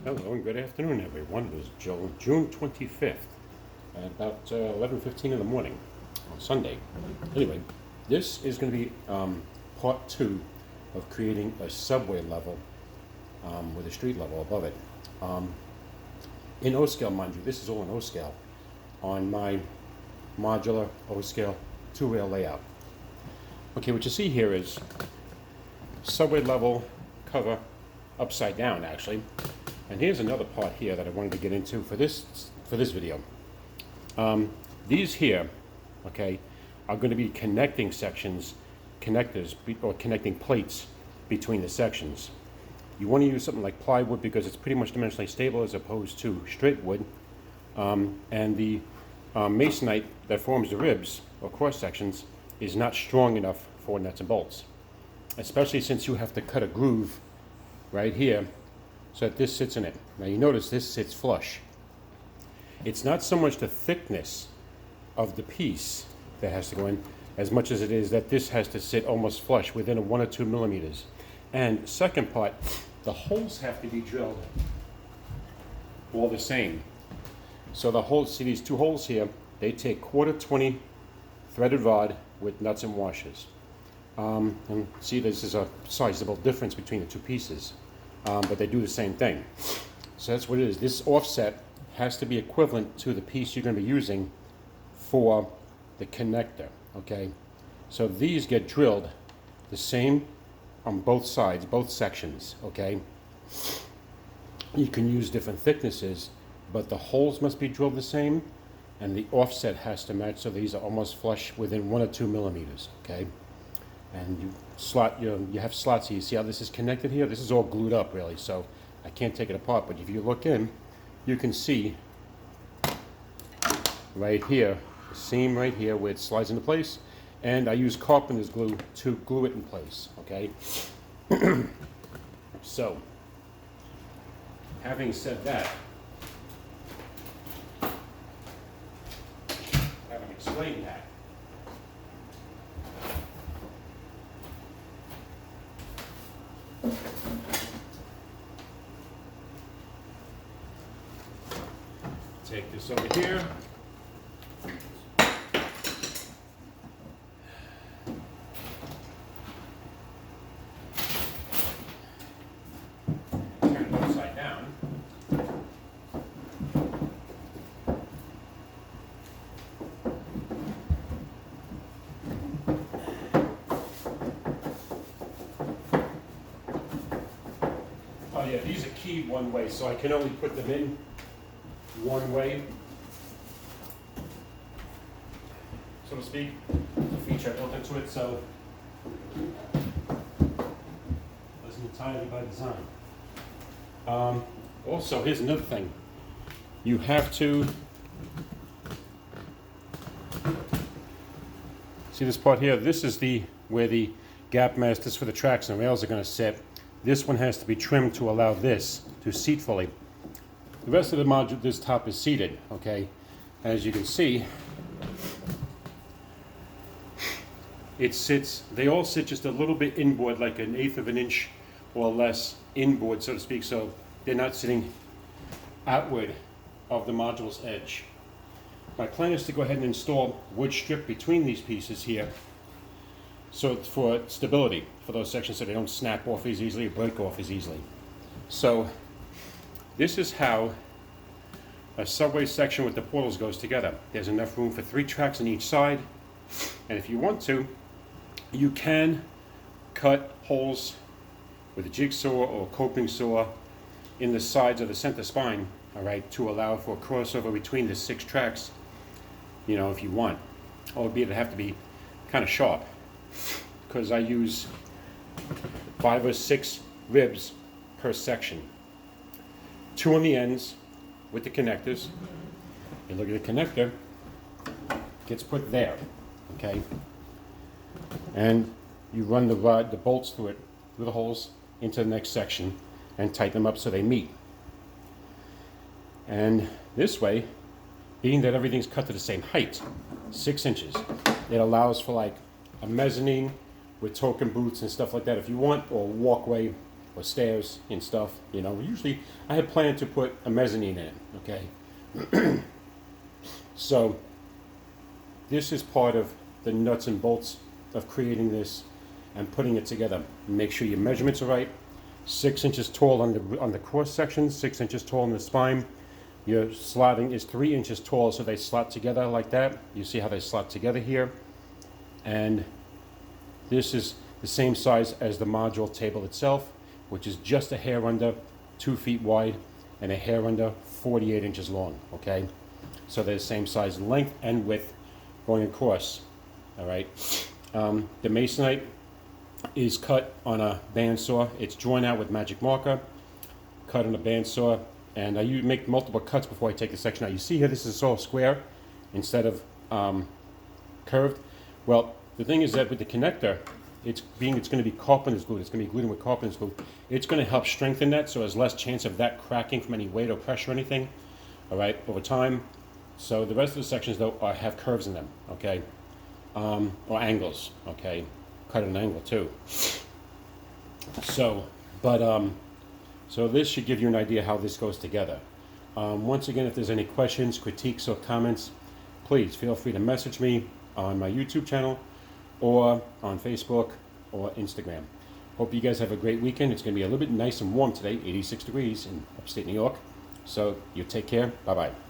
Hello and good afternoon, everyone. It is June 25th at about 11:15 in the morning on Sunday. Anyway, this is going to be part two of creating a subway level with a street level above it. In O-scale, mind you, this is all in O-scale on my modular O-scale two-rail layout. Okay, what you see here is subway level cover upside down, actually. And here's another part here that I wanted to get into for this video. These here, okay, are going to be connecting sections, or connecting plates between the sections. You want to use something like plywood because it's pretty much dimensionally stable as opposed to straight wood. And the masonite that forms the ribs or cross sections is not strong enough for nuts and bolts, especially since you have to cut a groove right here so that this sits in it. Now you notice this sits flush. It's not so much the thickness of the piece that has to go in as much as it is that this has to sit almost flush within a 1 or 2 millimeters. And second part, the holes have to be drilled all the same. So the holes, see these two holes here, they take 1/4 threaded rod with nuts and washers. And see, this is a sizable difference between the two pieces. But they do the same thing. So that's what it is. This offset has to be equivalent to the piece you're going to be using for the connector, okay? So these get drilled the same on both sides, both sections, okay? You can use different thicknesses, but the holes must be drilled the same, and the offset has to match, so these are almost flush within 1 or 2 millimeters, okay? And you have slots here. You see how this is connected here? This is all glued up, really, so I can't take it apart. But if you look in, you can see right here, the seam right here where it slides into place. And I use carpenter's glue to glue it in place, okay? So, having said that, having explained that, take this over here. Turn it upside down. Oh yeah, these are keyed one way, so I can only put them in one way, so to speak. It's a feature I built into it, so it's entirely by design. Also, here's another thing. You have to see this part here. This is where the gap masters for the tracks and rails are going to sit. This one has to be trimmed to allow this to seat fully. The rest of the module, this top is seated, okay? As you can see, they all sit just a little bit inboard, like 1/8 of an inch or less inboard, so to speak, so they're not sitting outward of the module's edge. My plan is to go ahead and install wood strip between these pieces here, so it's for stability, for those sections so they don't snap off as easily or break off as easily. So, this is how a subway section with the portals goes together. There's enough room for 3 tracks on each side, and if you want to, you can cut holes with a jigsaw or coping saw in the sides of the center spine, all right, to allow for a crossover between the 6 tracks, you know, if you want. Albeit it have to be kind of sharp, because I use 5 or 6 ribs per section. 2 on the ends with the connectors. You look at the connector, gets put there, okay? And you run the bolts through it, through the holes, into the next section and tighten them up so they meet. And this way, being that everything's cut to the same height, 6 inches, it allows for like a mezzanine with token booths and stuff like that if you want, or a walkway or stairs and stuff. You know, usually I had planned to put a mezzanine in it. Okay, so this is part of the nuts and bolts of creating this and putting it together. Make sure your measurements are right. 6 inches tall on the cross section, 6 inches tall on the spine. Your slotting is 3 inches tall, so they slot together like that. You see how they slot together here. And this is the same size as the module table itself, which is just a hair under 2 feet wide and a hair under 48 inches long, okay? So they're the same size length and width going across, all right? The masonite is cut on a bandsaw. It's drawn out with magic marker, cut on a bandsaw, and I make multiple cuts before I take the section out. You see here, this is all square instead of curved. Well, the thing is that with the connector, it's going to be carpenter's glue. It's going to be glued in with carpenter's glue. It's going to help strengthen that, so there's less chance of that cracking from any weight or pressure or anything. All right, over time. So the rest of the sections though have curves in them, okay, or angles, okay, cut at an angle too. So, so this should give you an idea how this goes together. Once again, if there's any questions, critiques, or comments, please feel free to message me on my YouTube channel or on Facebook or Instagram. Hope you guys have a great weekend. It's going to be a little bit nice and warm today, 86 degrees in upstate New York. So you take care. Bye-bye.